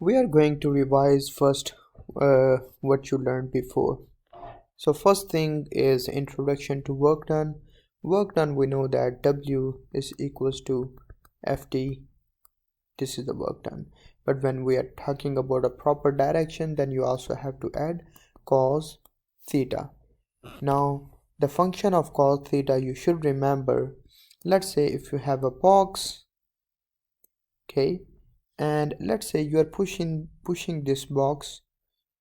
We are going to revise first what you learned before. So first thing is introduction to work done. Work done, we know that W is equals to FD. This is the work done. But when we are talking about a proper direction, then you also have to add cos theta. Now the function of cos theta you should remember. Let's say if you have a box, okay, and let's say you are pushing this box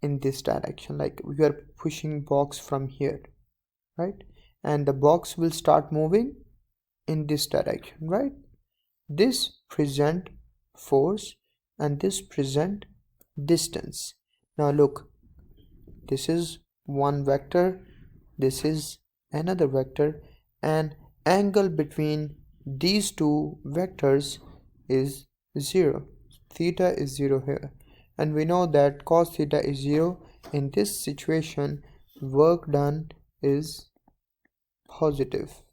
in this direction, like we are pushing box from here, right? And the box will start moving in this direction, right? This present force and this present distance. Now look, this is one vector, this is another vector, and angle between these two vectors is 0. Theta is 0 here, and we know that cos theta is 0. In this situation, work done is positive.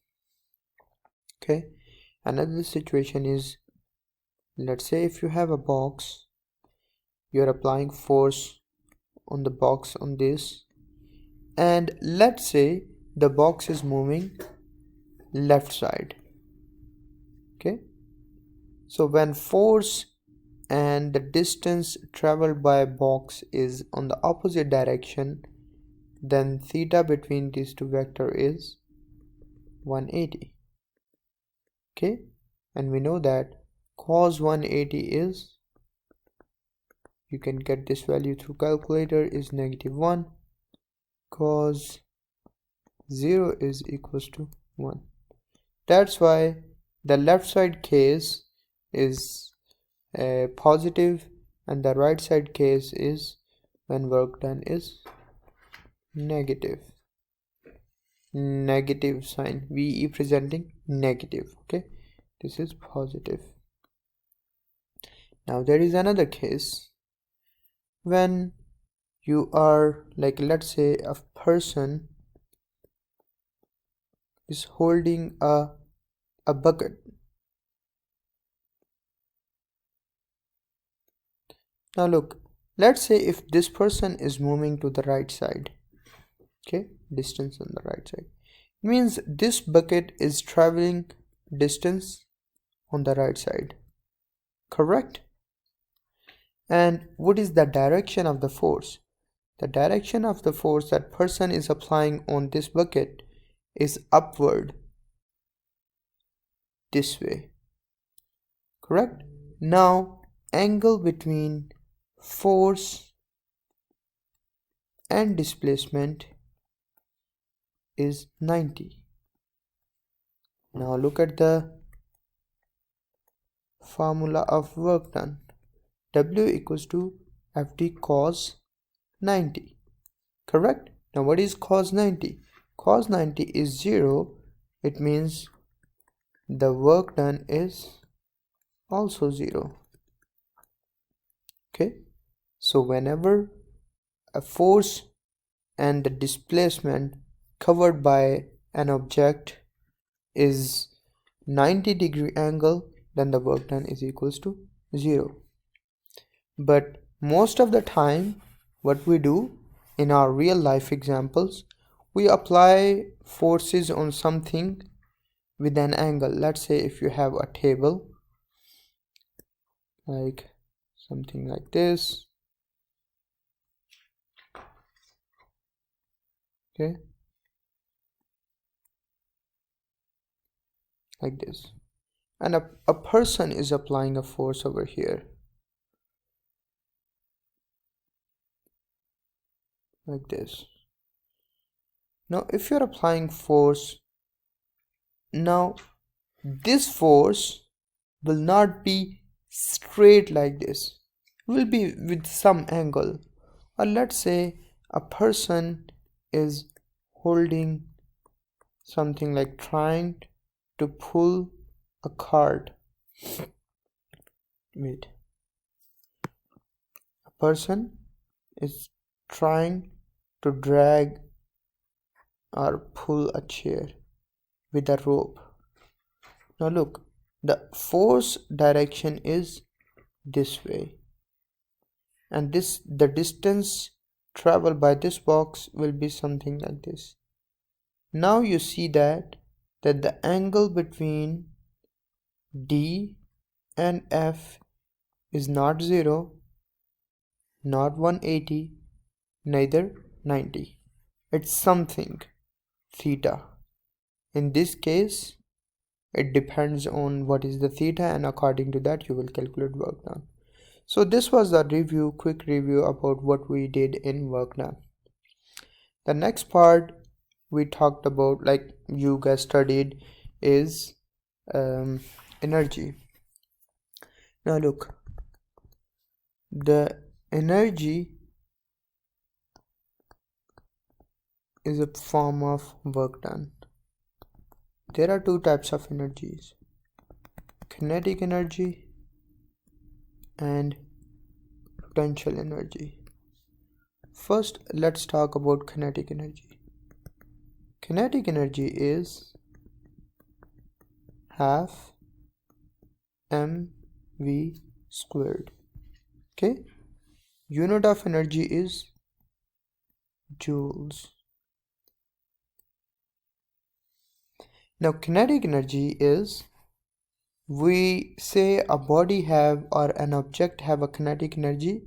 Okay, another situation is, let's say if you have a box, you're applying force on the box on this, and let's say the box is moving left side. Okay, so when force and the distance traveled by a box is on the opposite direction, then theta between these two vectors is 180. Okay, and we know that cos 180 is, you can get this value through calculator, is -1. Cos 0 is equals to 1. That's why the left side case is positive and the right side case is when work done is negative sign, VE presenting negative. Okay, this is positive. Now there is another case when you are, like, let's say a person is holding a bucket. Now look, let's say if this person is moving to the right side, okay, distance on the right side, it means this bucket is traveling distance on the right side, correct? And what is the direction of the force? The direction of the force that person is applying on this bucket is upward, this way, correct? Now angle between force and displacement is 90. Now look at the formula of work done. W equals to FD cos 90, correct? Now what is cos 90? Cos 90 is 0. It means the work done is also 0. Okay, so whenever a force and the displacement covered by an object is 90-degree angle, then the work done is equals to 0. But most of the time what we do in our real life examples, we apply forces on something with an angle. Let's say if you have a table, like something like this, okay, like this, and a person is applying a force over here, like this. Now if you're applying force, now this force will not be straight like this, will be with some angle. Or let's say a person is holding something, like trying to pull a cart. Wait, a person is trying to drag or pull a chair with a rope. Now look, the force direction is this way, and the distance traveled by this box will be something like this. Now you see that the angle between D and F is not 0, not 180, neither 90. It's something theta. In this case, it depends on what is the theta, and according to that you will calculate work done. So this was the quick review about what we did in work done. The next part we talked about, like you guys studied, is energy. Now look, the energy is a form of work done. There are two types of energies: kinetic energy and potential energy. First, let's talk about kinetic energy. Kinetic energy is half mv squared. Okay, unit of energy is joules. Now kinetic energy is, we say a body have or an object have a kinetic energy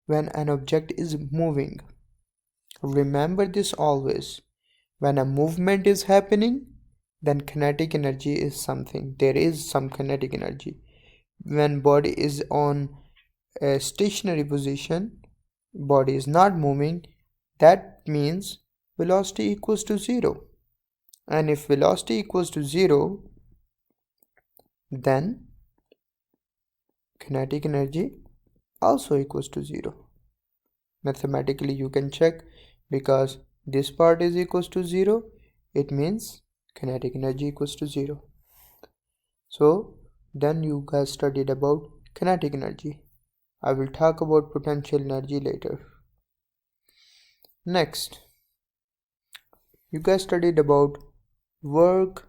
when an object is moving. Remember this always. When a movement is happening, then kinetic energy is something. There is some kinetic energy. When body is on a stationary position, body is not moving, that means velocity equals to 0. And if velocity equals to 0, then kinetic energy also equals to 0. Mathematically you can check, because this part is equals to 0, it means kinetic energy equals to 0. So then you guys studied about kinetic energy. I will talk about potential energy later. Next, you guys studied about work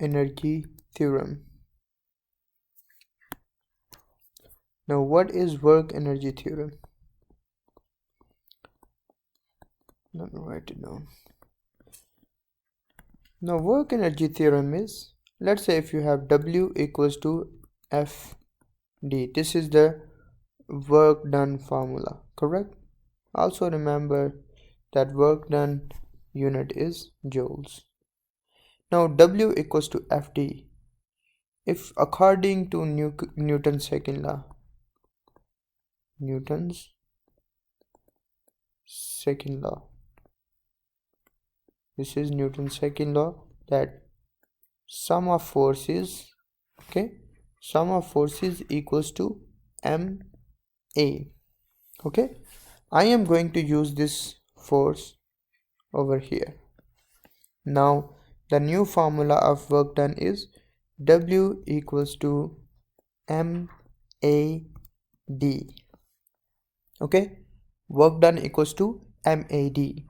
energy theorem. Now what is work energy theorem? Let me write it down. Now work energy theorem is, let's say if you have W equals to FD, this is the work done formula, correct? Also remember that work done unit is joules. Now W equals to FD. If according to Newton's second law, this is Newton's second law, that sum of forces, sum of forces equals to MA. Okay, I am going to use this force over here. Now the new formula of work done is W equals to MAD. Okay, work done equals to MAD.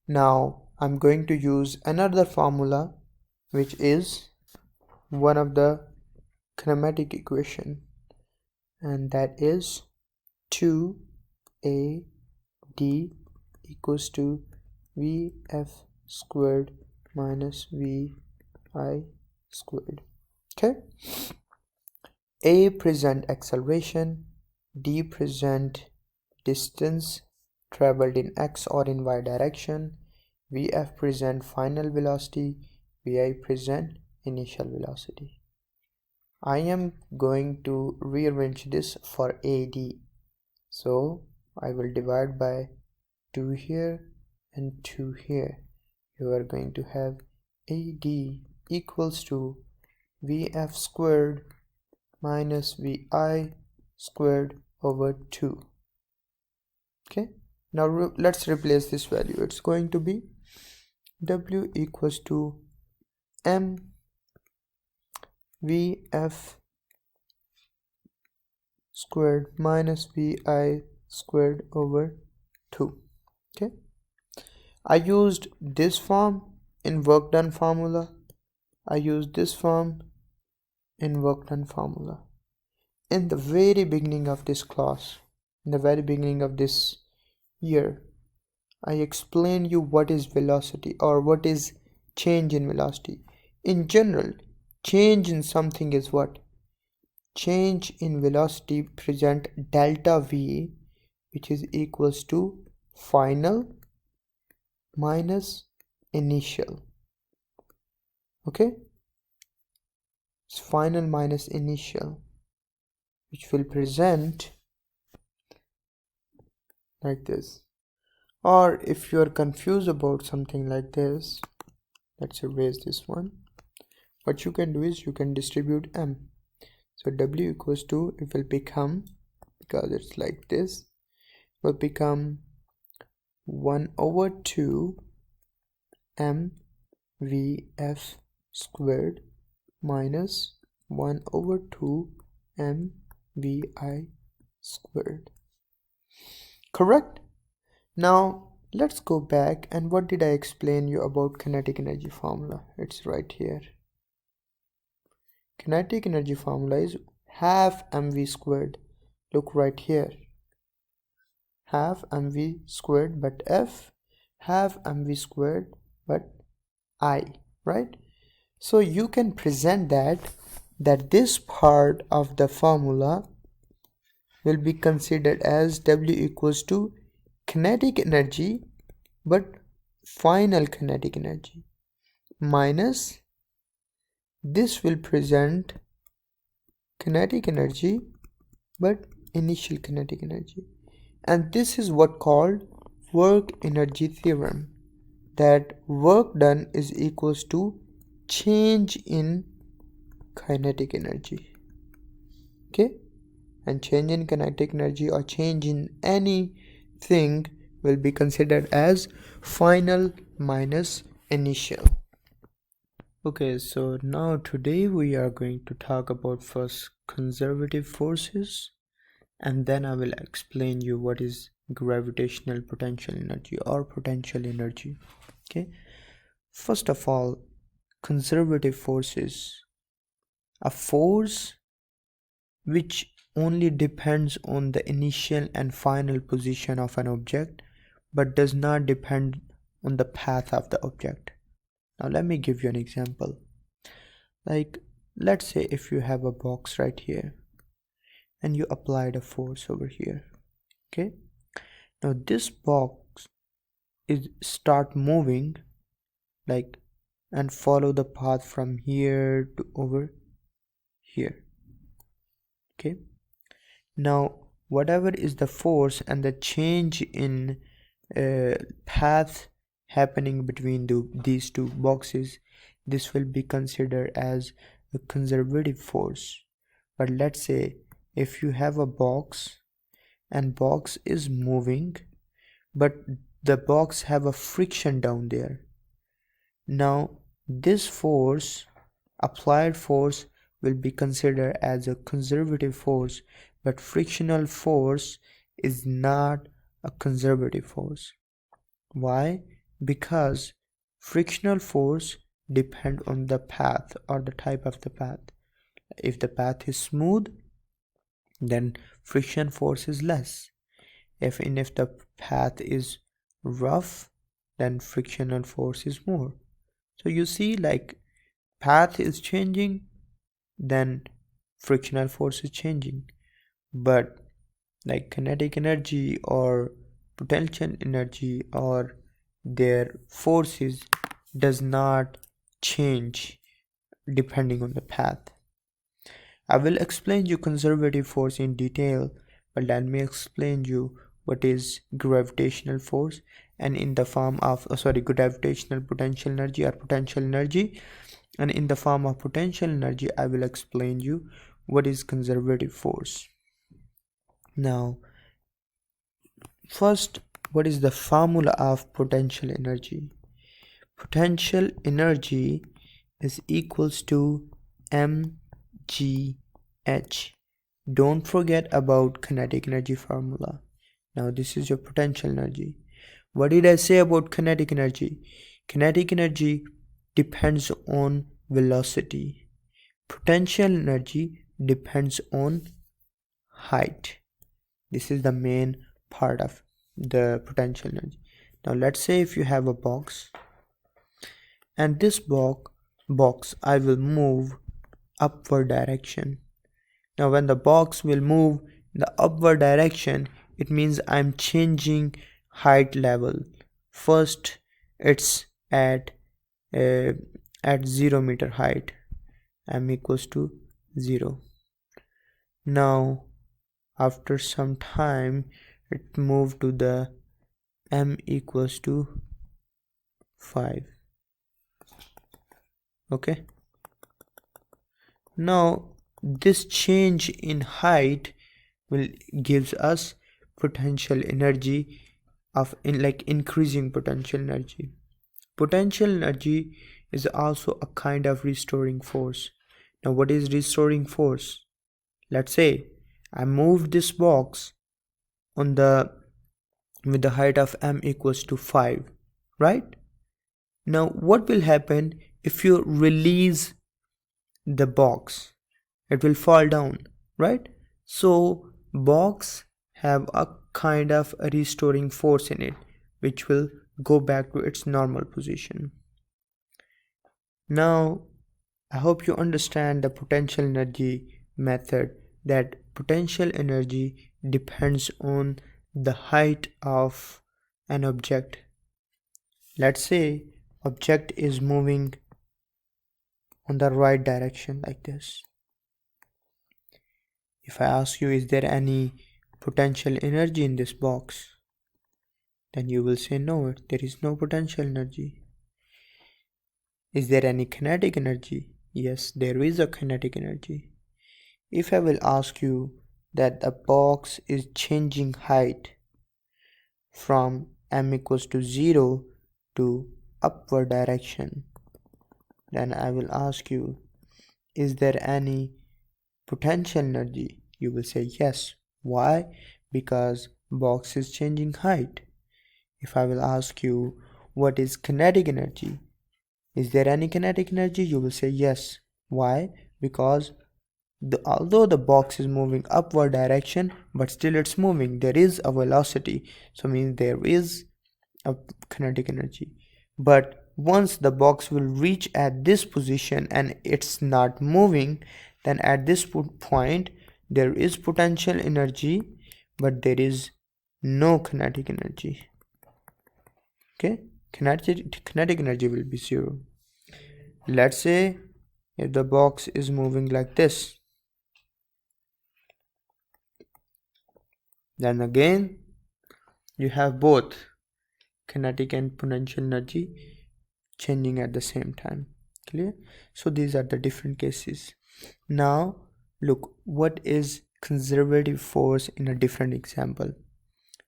Now I'm going to use another formula, which is one of the kinematic equation, and that is 2AD equals to VF squared minus VI squared. Okay, A present acceleration, D present distance traveled in X or in Y direction, VF present final velocity, VI present initial velocity. I am going to rearrange this for AD. So I will divide by 2 here and 2 here. You are going to have AD equals to VF squared minus VI squared over 2. Okay, now let's replace this value. It's going to be W equals to M VF squared minus VI squared over 2. Okay, I used this form in work done formula. I used this form in work done formula in the very beginning of this class. in the very beginning of this year, I explained you what is velocity or what is change in velocity. In general, change in something is what? Change in velocity present delta V, which is equals to final minus initial. Okay? It's final minus initial, which will present like this. Or if you are confused about something like this, let's erase this one. What you can do is you can distribute M. So W equals to, it will become, because it's like this, will become 1 over 2 mvf squared minus 1 over 2 mvi squared. Correct? Now let's go back, and what did I explain you about kinetic energy formula? It's right here. Kinetic energy formula is half mv squared. Look right here. Half mv squared but f, half mv squared but I, right? So you can present that this part of the formula will be considered as W equals to kinetic energy but final kinetic energy minus this will present kinetic energy but initial kinetic energy, and this is what called work energy theorem, that work done is equals to change in kinetic energy. Okay, and change in kinetic energy or change in anything will be considered as final minus initial. Okay, so now today we are going to talk about first conservative forces, and then I will explain you what is gravitational potential energy or potential energy. Okay, first of all, conservative forces, a force which only depends on the initial and final position of an object but does not depend on the path of the object. Now let me give you an example. Like, let's say if you have a box right here and you applied a force over here. Okay, now this box is start moving like and follow the path from here to over here. Okay, now whatever is the force and the change in path happening between these two boxes, this will be considered as a conservative force. But let's say if you have a box and box is moving but the box have a friction down there, now this force, applied force, will be considered as a conservative force, but frictional force is not a conservative force. Why? Because frictional force depend on the path or the type of the path. If the path is smooth, then friction force is less. If the path is rough, then frictional force is more. So you see, like, path is changing, then frictional force is changing, but like kinetic energy or potential energy or their forces does not change depending on the path. I will explain you conservative force in detail, but let me explain you what is gravitational force, and in the form of gravitational potential energy or potential energy, and in the form of potential energy I will explain you what is conservative force. Now first, what is the formula of potential energy? Potential energy is equals to mgh. Don't forget about kinetic energy formula. Now this is your potential energy. What did I say about kinetic energy? Kinetic energy depends on velocity. Potential energy depends on height. This is the main part of the potential energy. Now let's say if you have a box, and this box I will move upward direction. Now when the box will move in the upward direction, it means I'm changing height level. First it's uh, at 0 meter height, m equals to 0. Now after some time it moved to the m equals to 5. Okay, now this change in height will gives us potential energy of increasing potential energy. Potential energy is also a kind of restoring force. Now what is restoring force? Let's say I moved this box on the with the height of m equals to 5, right? Now what will happen if you release the box? It will fall down, right? So box have a kind of a restoring force in it, which will go back to its normal position. Now I hope you understand the potential energy method, that potential energy depends on the height of an object. Let's say object is moving on the right direction like this. If I ask you, is there any potential energy in this box? Then you will say no, there is no potential energy. Is there any kinetic energy? Yes, there is a kinetic energy. If I will ask you that the box is changing height from m equals to 0 to upward direction, then I will ask you, is there any potential energy? You will say yes. Why? Because box is changing height. If I will ask you what is kinetic energy, is there any kinetic energy? You will say yes. Why? Because although the box is moving upward direction, but still it's moving, there is a velocity, so means there is a kinetic energy. But once the box will reach at this position and it's not moving, then at this point there is potential energy, but there is no kinetic energy. Okay, kinetic energy will be 0. Let's say if the box is moving like this, then again you have both kinetic and potential energy changing at the same time. Clear? So these are the different cases. Now look what is conservative force in a different example,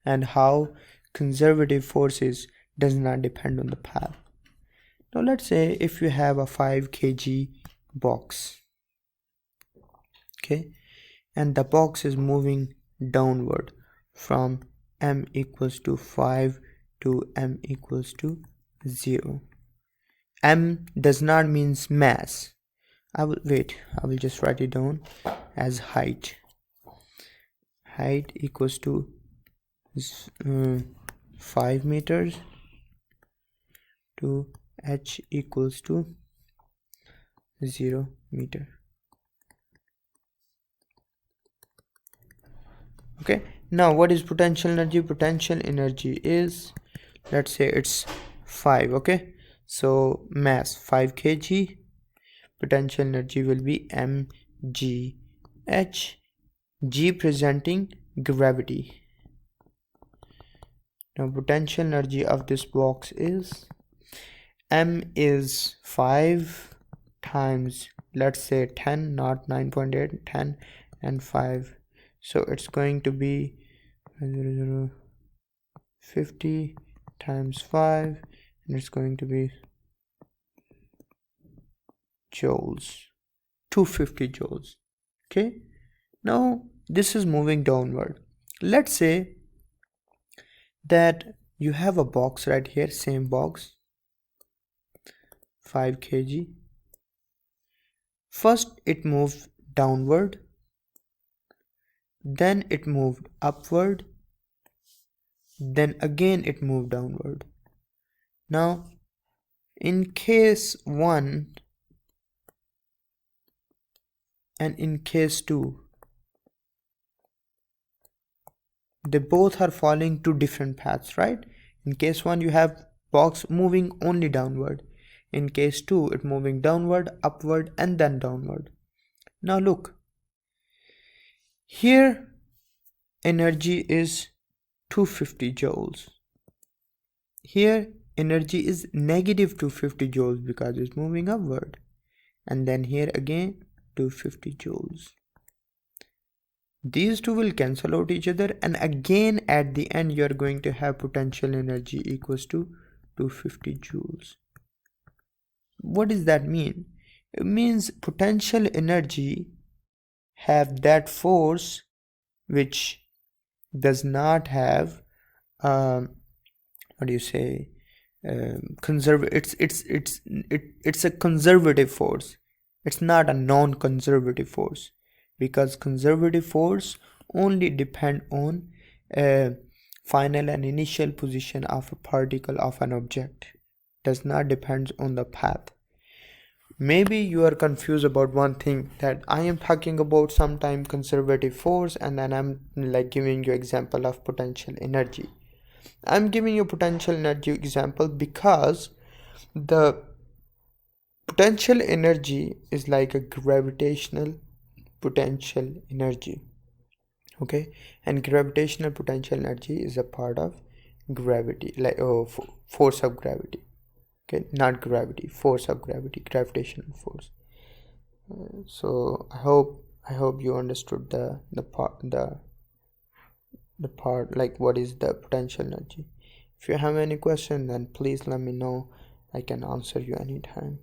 and how conservative forces does not depend on the path. Now let's say if you have a 5 kg box, okay, and the box is moving downward from m equals to 5 to m equals to 0. M does not means mass. I will just write it down as height. Height equals to 5 meters to h equals to 0 meter. Okay, now what is potential energy? Potential energy is, let's say it's 5. Okay, so mass 5 kg, potential energy will be mg h, g presenting gravity. Now potential energy of this box is, m is 5 times, let's say 10, not 9.8, 10 and 5, so it's going to be 50 times 5, and it's going to be joules, 250 joules. Okay, now this is moving downward. Let's say that you have a box right here, same box, 5 kg. First it moves downward, then it moved upward, then again it moved downward. Now in case 1 and in case 2, they both are following two different paths, right? In case 1 you have box moving only downward. In case 2 it moving downward, upward and then downward. Now look, here energy is 250 joules. Here energy is negative 250 joules because it's moving upward. And then here again 250 joules. These two will cancel out each other, and again at the end you are going to have potential energy equals to 250 joules. What does that mean? It means potential energy have that force which does not have what do you say, it's a conservative force. It's not a non-conservative force, because conservative force only depend on final and initial position of a particle of an object, does not depend on the path. Maybe you are confused about one thing, that I am talking about sometime conservative force and then I'm like giving you example of potential energy. I'm giving you potential energy example because the potential energy is like a gravitational potential energy, okay? And gravitational potential energy is a part of gravity, like force of gravity, okay? Not gravity, force of gravity, gravitational force. So I hope you understood the part like what is the potential energy. If you have any question, then please let me know. I can answer you anytime.